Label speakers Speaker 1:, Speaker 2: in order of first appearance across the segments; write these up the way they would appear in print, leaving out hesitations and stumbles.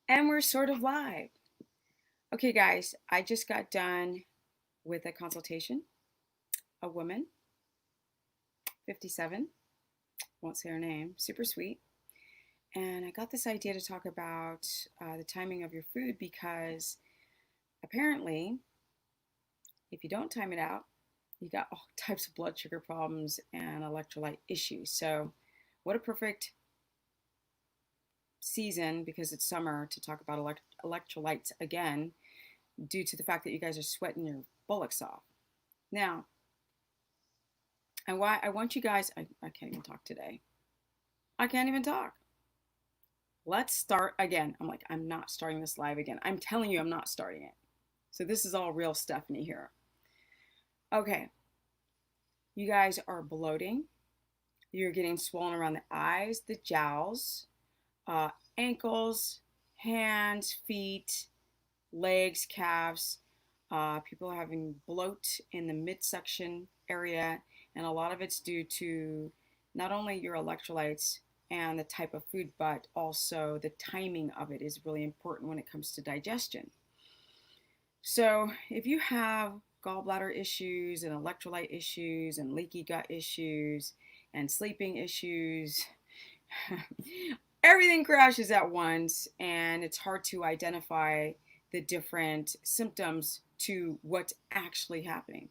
Speaker 1: And we're sort of live. Okay, guys, I just got done with a consultation. A woman, 57, won't say her name, super sweet. And I got this idea to talk about the timing of your food because apparently, if you don't time it out, you got all types of blood sugar problems and electrolyte issues. So, what a perfect season because it's summer to talk about electrolytes again, due to the fact that you guys are sweating your bullocks off. Now, and why I want you guys, I can't even talk today. I can't even talk. Let's start again. I'm not starting this live again. I'm telling you, I'm not starting it. So this is all real Stephanie here. Okay. You guys are bloating. You're getting swollen around the eyes, the jowls, uh, ankles, hands, feet, legs, calves. People are having bloat in the midsection area, and a lot of it's due to not only your electrolytes and the type of food, but also the timing of it is really important when it comes to digestion. So, if you have gallbladder issues and electrolyte issues and leaky gut issues and sleeping issues, everything crashes at once, and it's hard to identify the different symptoms to what's actually happening.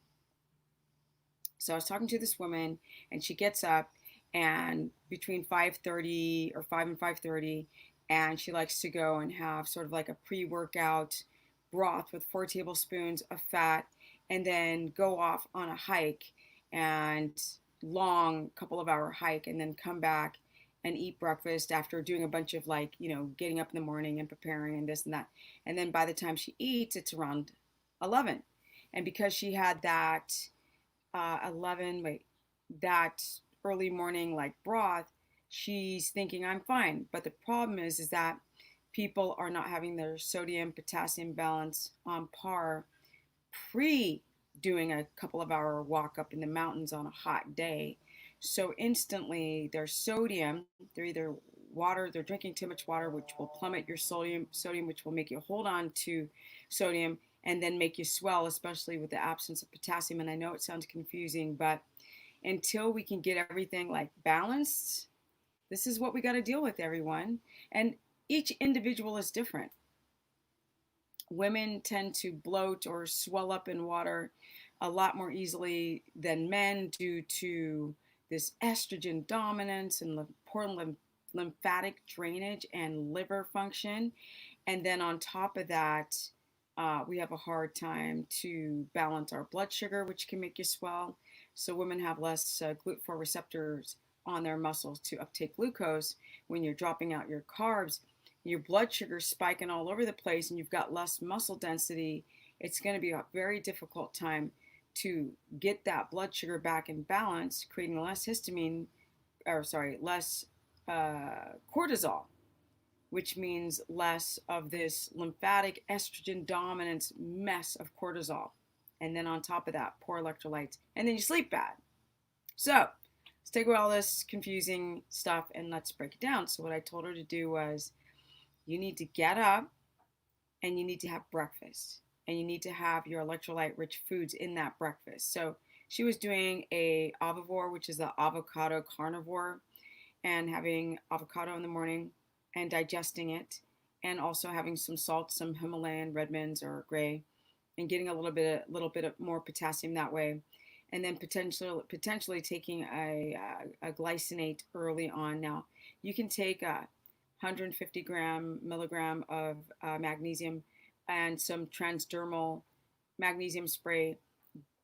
Speaker 1: So I was talking to this woman, and she gets up and between 5:30 or 5 and 5:30, and she likes to go and have sort of like a pre-workout broth with 4 tablespoons of fat, and then go off on a hike and long couple of hour hike, and then come back and eat breakfast after doing a bunch of, like, getting up in the morning and preparing and this and that. And then by the time she eats, it's around 11. And because she had that 11, wait, that early morning like broth, she's thinking I'm fine. But the problem is that people are not having their sodium potassium balance on par pre doing a couple of hour walk up in the mountains on a hot day. So instantly their sodium, they're either they're drinking too much water, which will plummet your sodium, which will make you hold on to sodium and then make you swell, especially with the absence of potassium. And I know it sounds confusing, but until we can get everything like balanced, this is what we got to deal with, everyone. And each individual is different. Women tend to bloat or swell up in water a lot more easily than men due to this estrogen dominance and poor lymphatic drainage and liver function. And then on top of that, we have a hard time to balance our blood sugar, which can make you swell. So women have less GLUT4 receptors on their muscles to uptake glucose. When you're dropping out your carbs, your blood sugar spiking all over the place, and you've got less muscle density. It's going to be a very difficult time to get that blood sugar back in balance, creating less histamine, or sorry, less cortisol, which means less of this lymphatic estrogen dominance mess of cortisol. And then on top of that, poor electrolytes. And then you sleep bad. So let's take away all this confusing stuff and let's break it down. So what I told her to do was, you need to get up and you need to have breakfast. And you need to have your electrolyte rich foods in that breakfast. So she was doing a avivore, which is the avocado carnivore, and having avocado in the morning and digesting it, and also having some salt, some Himalayan Redmonds or gray, and getting a little bit of more potassium that way, and then potentially taking a glycinate early on. Now you can take a 150 milligram of magnesium and some transdermal magnesium spray,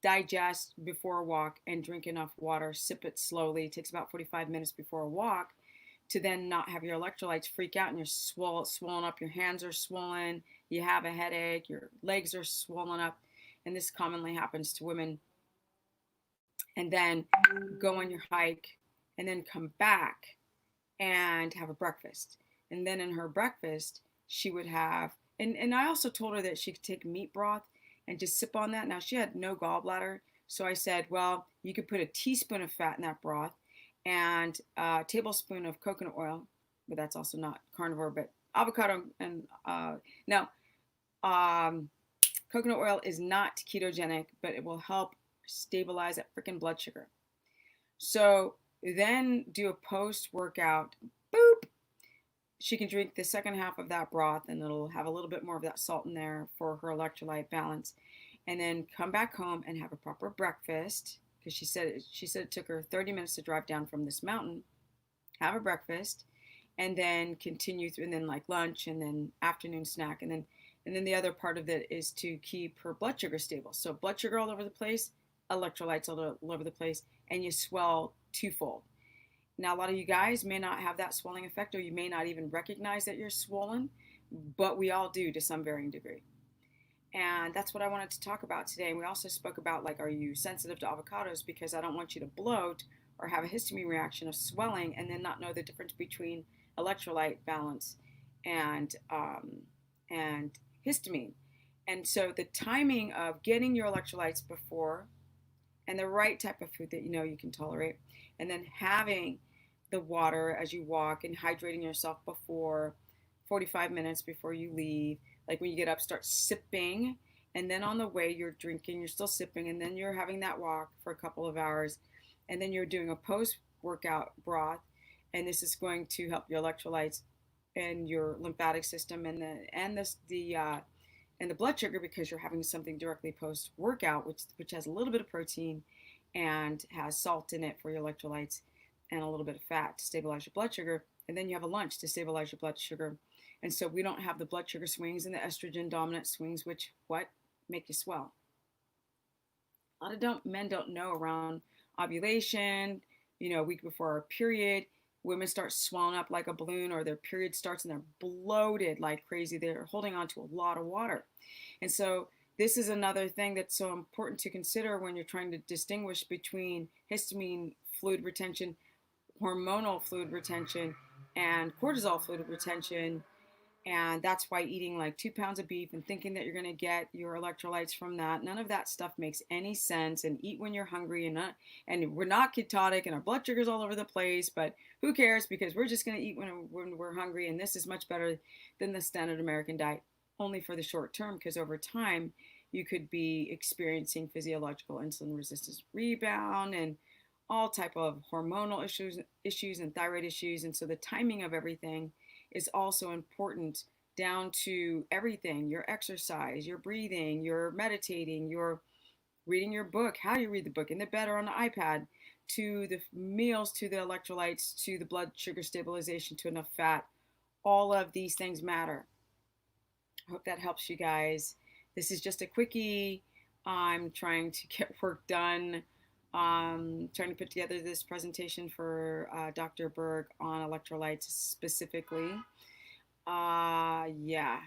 Speaker 1: digest before a walk, and drink enough water. Sip it slowly. It takes about 45 minutes before a walk to then not have your electrolytes freak out and you're swollen up. Your hands are swollen. You have a headache. Your legs are swollen up. And this commonly happens to women. And then go on your hike and then come back and have a breakfast. And then in her breakfast, she would have, and I also told her that she could take meat broth and just sip on that. Now, she had no gallbladder. So I said, well, you could put a teaspoon of fat in that broth and a tablespoon of coconut oil, but that's also not carnivore, but avocado and now um, coconut oil is not ketogenic, but it will help stabilize that freaking blood sugar. So then do a post workout, boop. She can drink the second half of that broth and it'll have a little bit more of that salt in there for her electrolyte balance. And then come back home and have a proper breakfast because she said it took her 30 minutes to drive down from this mountain. Have a breakfast and then continue through, and then like lunch and then afternoon snack, and then the other part of it is to keep her blood sugar stable. So blood sugar all over the place, electrolytes all over the place, and you swell twofold. Now, a lot of you guys may not have that swelling effect, or you may not even recognize that you're swollen, but we all do to some varying degree. And that's what I wanted to talk about today. And we also spoke about, like, are you sensitive to avocados? Because I don't want you to bloat or have a histamine reaction of swelling and then not know the difference between electrolyte balance and and histamine. And so the timing of getting your electrolytes before, and the right type of food that you know you can tolerate, and then having the water as you walk and hydrating yourself before 45 minutes before you leave. Like when you get up, start sipping, and then on the way you're drinking, you're still sipping, and then you're having that walk for a couple of hours, and then you're doing a post workout broth, and this is going to help your electrolytes and your lymphatic system and the blood sugar, because you're having something directly post workout, which has a little bit of protein and has salt in it for your electrolytes and a little bit of fat to stabilize your blood sugar. And then you have a lunch to stabilize your blood sugar. And so we don't have the blood sugar swings and the estrogen dominant swings, which what make you swell. A lot of men don't know around ovulation, a week before our period, women start swelling up like a balloon, or their period starts and they're bloated like crazy. They're holding on to a lot of water. And so this is another thing that's so important to consider when you're trying to distinguish between histamine fluid retention, hormonal fluid retention, and cortisol fluid retention. And that's why eating like 2 pounds of beef and thinking that you're going to get your electrolytes from that, none of that stuff makes any sense. And eat when you're hungry, and we're not ketotic and our blood sugar's all over the place, but who cares, because we're just going to eat when we're hungry. And this is much better than the standard American diet, only for the short term, because over time you could be experiencing physiological insulin resistance rebound and all type of hormonal issues and thyroid issues. And so the timing of everything is also important, down to everything: your exercise, your breathing, your meditating, your reading your book, how you read the book in the bed or on the iPad, to the meals, to the electrolytes, to the blood sugar stabilization, to enough fat. All of these things matter. I hope that helps you guys. This is just a quickie. I'm trying to get work done. Trying to put together this presentation for Dr. Berg on electrolytes specifically. Yeah.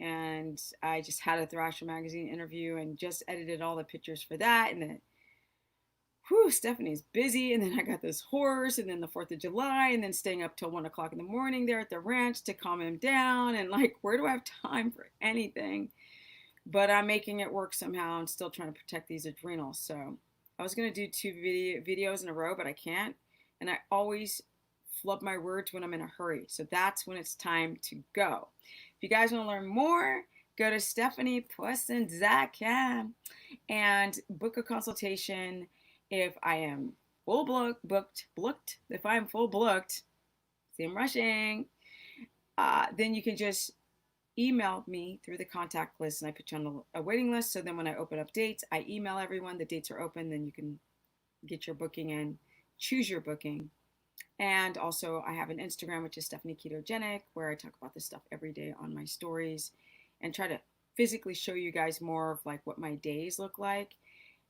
Speaker 1: And I just had a Thrasher magazine interview and just edited all the pictures for that. And then, Stephanie's busy. And then I got this horse, and then the 4th of July, and then staying up till 1 o'clock in the morning there at the ranch to calm him down. And like, where do I have time for anything? But I'm making it work somehow and still trying to protect these adrenals. So I was going to do 2 videos in a row, but I can't. And I always flub my words when I'm in a hurry. So that's when it's time to go. If you guys want to learn more, go to StephaniePoisson.com and book a consultation. If I am full booked, if I'm full booked, see I'm rushing, then you can just email me through the contact list, and I put you on a waiting list. So then when I open up dates, I email everyone, the dates are open, then you can get your booking in, choose your booking. And also I have an Instagram, which is Stephanie Ketogenic, where I talk about this stuff every day on my stories and try to physically show you guys more of like what my days look like.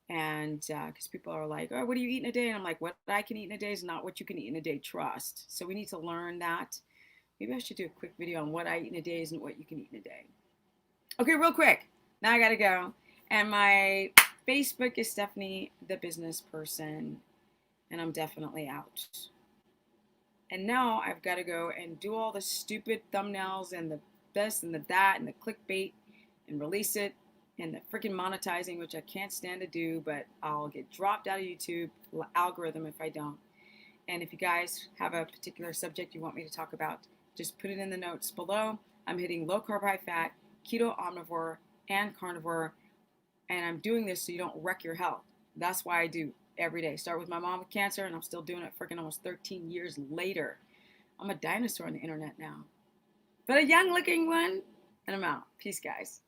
Speaker 1: And because people are like, oh, what do you eat in a day? And I'm like, what I can eat in a day is not what you can eat in a day, trust. So we need to learn that. Maybe I should do a quick video on what I eat in a day isn't what you can eat in a day. Okay, real quick. Now I gotta go. And my Facebook is Stephanie the Business Person. And I'm definitely out. And now I've got to go and do all the stupid thumbnails and the this and the that and the clickbait and release it, and the freaking monetizing, which I can't stand to do, but I'll get dropped out of YouTube algorithm if I don't. And if you guys have a particular subject you want me to talk about, Just put it in the notes below. I'm hitting low carb, high fat, keto, omnivore, and carnivore. And I'm doing this so you don't wreck your health. That's why I do every day. Start with my mom with cancer, and I'm still doing it freaking almost 13 years later. I'm a dinosaur on the internet now, but a young looking one. And I'm out. Peace, guys.